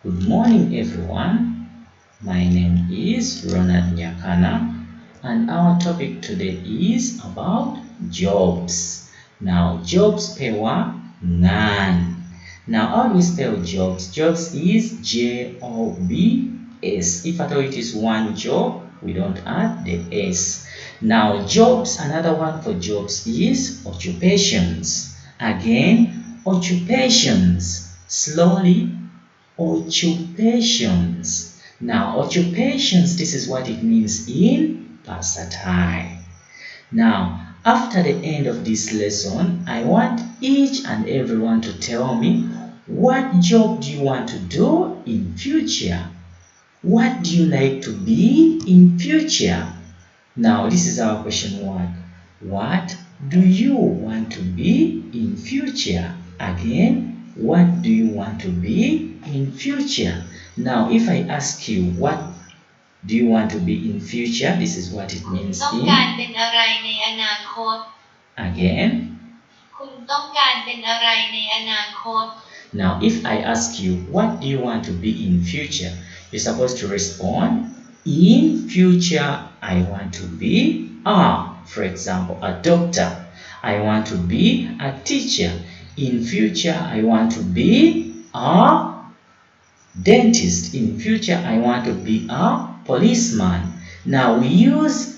Good morning, everyone. My name is Ronald Nyakana, and our topic today is about jobs. Now, jobs pewa ngan. Now, how do we spell jobs? Jobs is Jobs. If at all it is one job, we don't add the S. Now, jobs, another one for jobs is occupations. Again, occupations. Slowly, occupations. Now, occupations, this is what it means in Pasatai. Now, after the end of this lesson, I want each and everyone to tell me, what job do you want to do in future? What do you like to be in future? Now, this is our question one. What do you want to be in future? Again, what do you want to be in future? Now, if I ask you, what do you want to be in future? This is what it means ต้อง in. การเป็นอะไรในอนาคต Again. คุณต้องการเป็นอะไรในอนาคต Now, if I ask you, what do you want to be in future? You're supposed to respond, in future, I want to be for example, a doctor. I want to be a teacher. In future, I want to be a dentist. In future, I want to be a policeman. Now, we use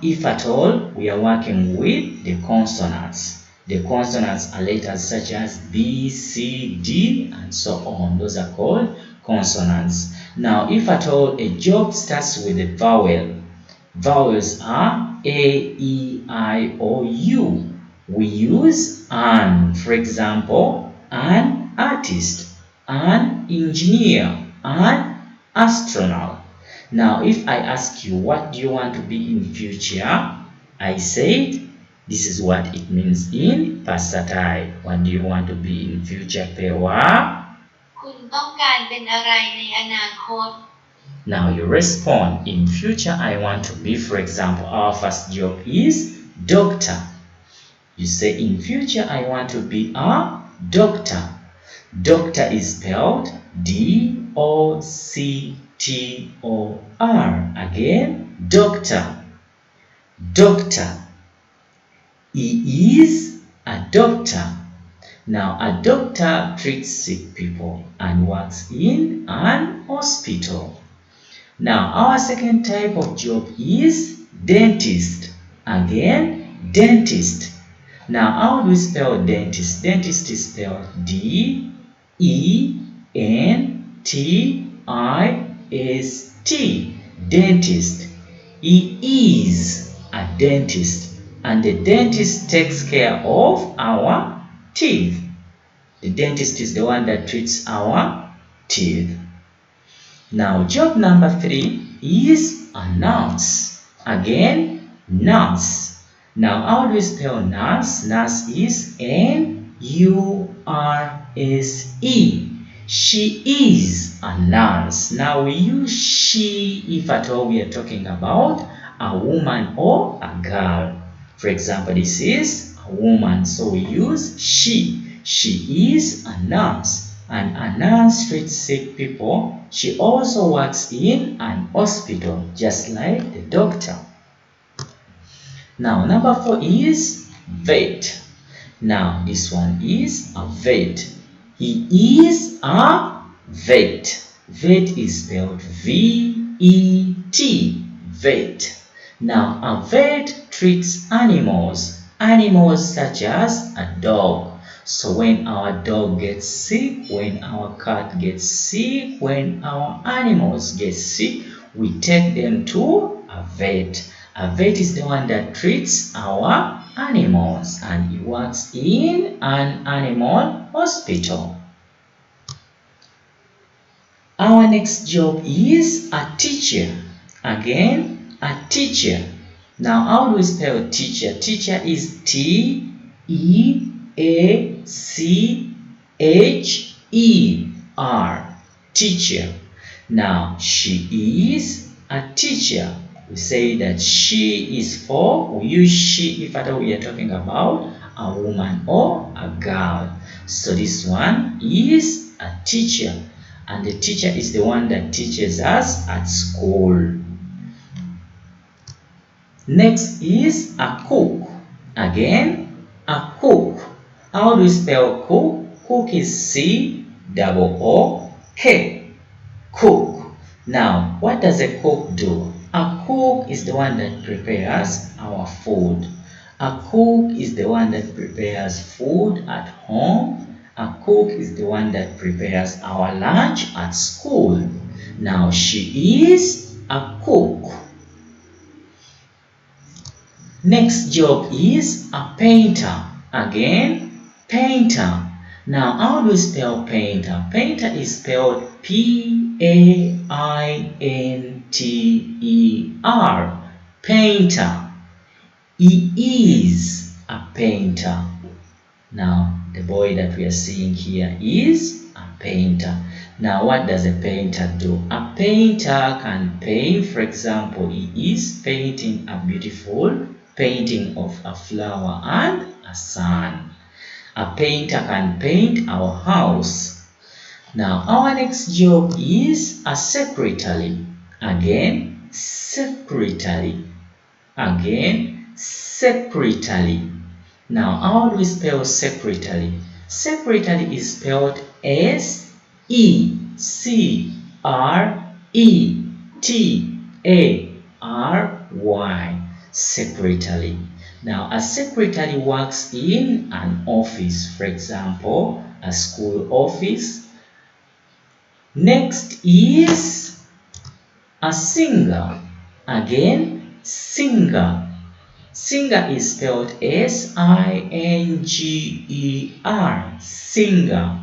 if at all we are working with the consonants. The consonants are letters such as B, C, D, and so on. Those are called consonants. Now, if at all a job starts with a vowel, vowels are A, E, I, O, U. We use an. For example, an artist, an engineer, an astronaut. Now, if I ask you, what do you want to be in future? I said, this is what it means in Pasatai. What do you want to be in future, Pewa? คุณต้องการเป็นอะไรในอนาคต Now you respond, in future I want to be, for example, our first job is doctor. You say, in future I want to be a doctor. Doctor is spelled D-O-C-T-O-R. Again, doctor. Doctor. He is a doctor. Now, a doctor treats sick people and works in an hospital. Now, our second type of job is dentist. Again, dentist. Now, how do we spell dentist? Dentist is spelled D-E-N-T-I-S-T. Dentist. He is a dentist, and the dentist takes care of our teeth. The dentist is the one that treats our teeth. Now, job number 3 is a nurse. Again, nurse. Now, how do we spell nurse? Nurse is N-U-R-S-E. She is a nurse. Now, we use she if at all we are talking about a woman or a girl. For example, this is a woman, so we use she. She is a nurse, and a nurse treats sick people. She also works in an hospital, just like the doctor. Now, number 4 is vet. Now, this one is a vet. He is a vet. Vet is spelled V-E-T. Vet. Now, a vet treats animals. Animals such as a dog. So when our dog gets sick, when our cat gets sick, when our animals get sick, we take them to a vet. A vet is the one that treats our animals, and he works in an animal hospital. Our next job is a teacher. Again, a teacher. Now, how do we spell teacher? Teacher is T-E-A-C-H-E-R. Teacher. Now, she is a teacher. We say that she is for, we use she if at all we are talking about a woman or a girl. So this one is a teacher, and the teacher is the one that teaches us at school. Next is a cook. Again, a cook. How do we spell cook? Cook is C-O-O-K. Cook. Now, what does a cook do? A cook is the one that prepares our food. A cook is the one that prepares food at home. A cook is the one that prepares our lunch at school. Now, she is a cook. Next job is a painter. Again, painter. Now, how do we spell painter? Painter is spelled P-A-I-N-T-E-R. Painter. He is a painter. Now, the boy that we are seeing here is a painter. Now, what does a painter do? A painter can paint. For example, he is painting a beautiful painting of a flower and a sun. A painter can paint our house. Now, our next job is a secretary. Again, secretary. Again, secretary. Now, how do we spell secretary? Secretary is spelled S-E-C-R-E-T-A-R-Y. Secretary. Now, a secretary works in an office, for example, a school office. Next is a singer. Again, singer. Singer is spelled S-I-N-G-E-R. Singer.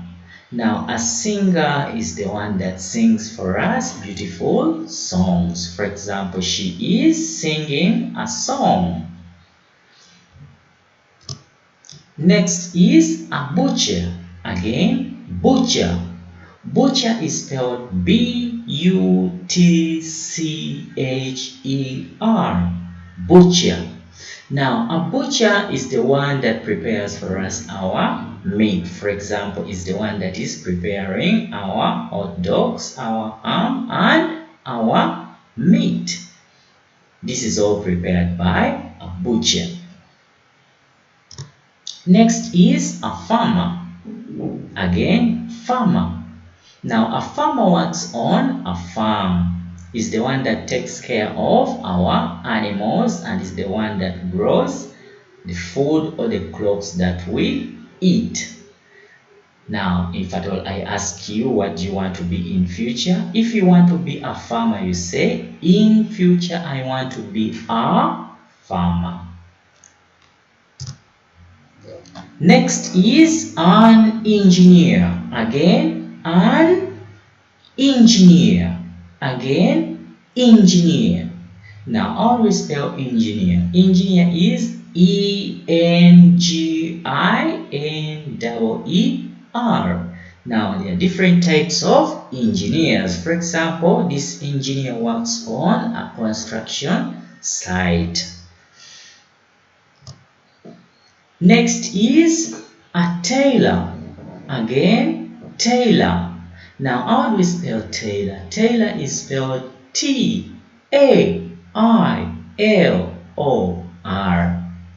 Now, a singer is the one that sings for us beautiful songs. For example, she is singing a song. Next is a butcher. Again, butcher. Butcher is spelled B-U-T-C-H-E-R. Butcher. Now, a butcher is the one that prepares for us our meat. For example, is the one that is preparing our hot dogs, our ham, and our meat. This is all prepared by a butcher. Next is a farmer. Again, farmer. Now, a farmer works on a farm. Is the one that takes care of our animals and is the one that grows the food or the crops that we eat. Now, if at all I ask you what do you want to be in future, if you want to be a farmer, you say, in future I want to be a farmer. Next is an engineer. Again, an engineer. Again, engineer. Now, how do we spell engineer? Engineer is E-N-G-I-N-E-E-R. Now, there are different types of engineers. For example, this engineer works on a construction site. Next is a tailor. Again, tailor. Now, how do we spell tailor? Tailor is spelled T-A-I-L-O-R.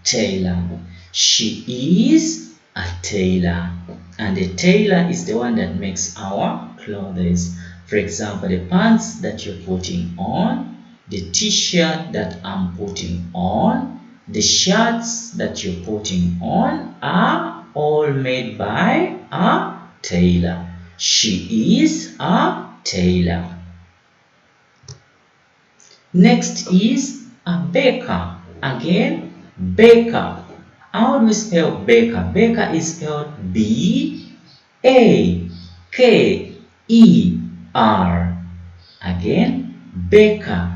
Tailor. She is a tailor. And the tailor is the one that makes our clothes. For example, the pants that you're putting on, the t-shirt that I'm putting on, the shirts that you're putting on are all made by a tailor. She is a tailor. Next is a baker. Again, baker. How do we spell baker? Baker is spelled B-A-K-E-R. Again, baker.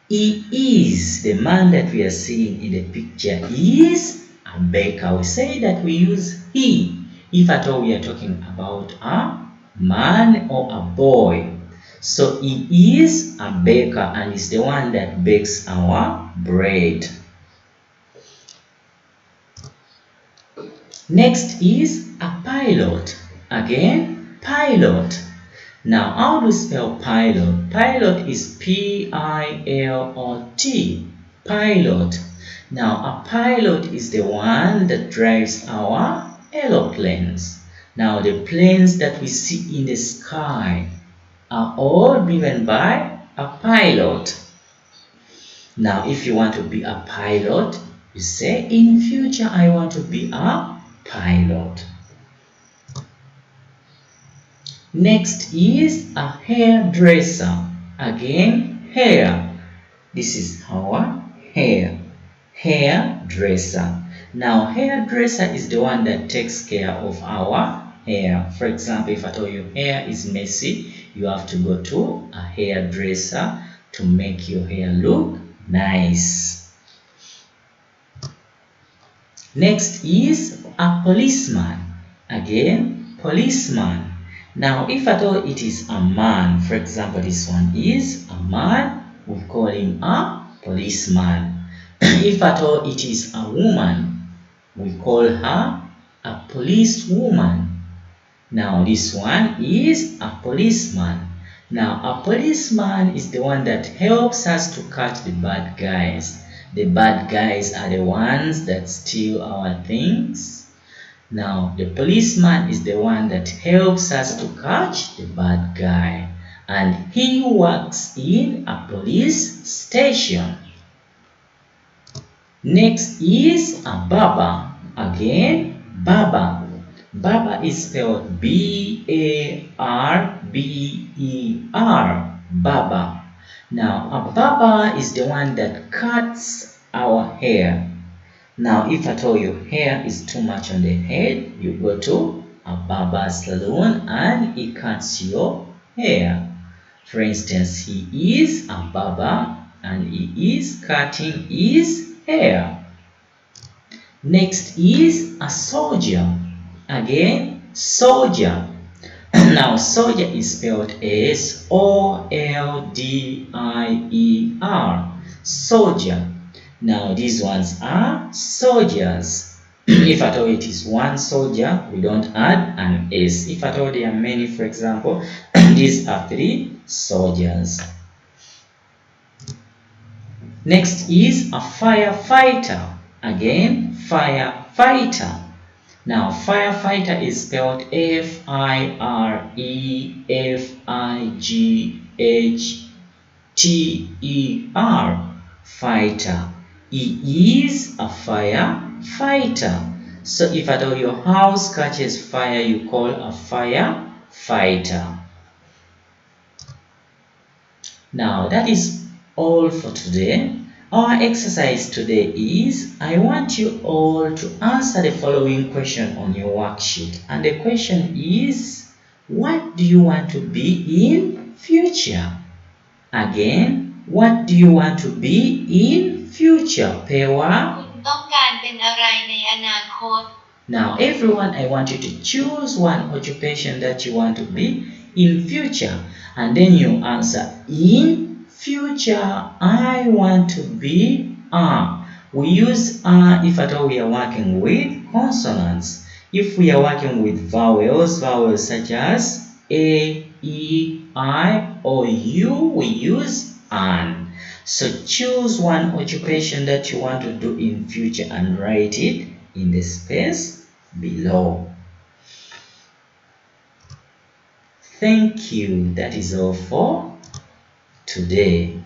He is, the man that we are seeing in the picture is a baker. We say that we use he if at all we are talking about a man or a boy. So he is a baker and is the one that bakes our bread. Next is a pilot. Again, pilot. Now, how do you spell pilot? Pilot is P-I-L-O-T. Pilot. Now, a pilot is the one that drives our aeroplanes. Now, the planes that we see in the sky are all driven by a pilot. Now, if you want to be a pilot, you say, in future, I want to be a pilot. Next is a hairdresser. Again, hair. This is our hair. Hairdresser. Now, hairdresser is the one that takes care of our hair. For example, if I told you hair is messy, you have to go to a hairdresser to make your hair look nice. Next is a policeman. Again, policeman. Now, if at all it is a man, for example, this one is a man, we call him a policeman. If at all it is a woman, we call her a policewoman. Now, this one is a policeman. Now, a policeman is the one that helps us to catch the bad guys. The bad guys are the ones that steal our things. Now, the policeman is the one that helps us to catch the bad guy. And he works in a police station. Next is a barber. Again, barber. Barber is spelled B-A-R-B-E-R. Barber. Now, a barber is the one that cuts our hair. Now, if at all your hair is too much on the head, you go to a barber salon and he cuts your hair. For instance, he is a barber and he is cutting his hair. Next is a soldier. Again, soldier. Now, soldier is spelled S-O-L-D-I-E-R. Soldier. Now, these ones are soldiers. If at all it is one soldier, we don't add an S. If at all there are many, for example, these are 3 soldiers. Next is a firefighter. Again, firefighter. Now, firefighter is spelled F-I-R-E-F-I-G-H-T-E-R. Fighter. He is a firefighter. So, if at all your house catches fire, you call a firefighter. Now, that is all for today. Our exercise today is, I want you all to answer the following question on your worksheet. And the question is, what do you want to be in future? Again, what do you want to be in future? แปลว่า คุณต้องการเป็นอะไรในอนาคต Now, everyone, I want you to choose one occupation that you want to be in future. And then you answer, in future, I want to be We use if at all we are working with consonants. If we are working with vowels such as A, E, I, or U, we use an. So choose one occupation that you want to do in future and write it in the space below. Thank you. That is all for today.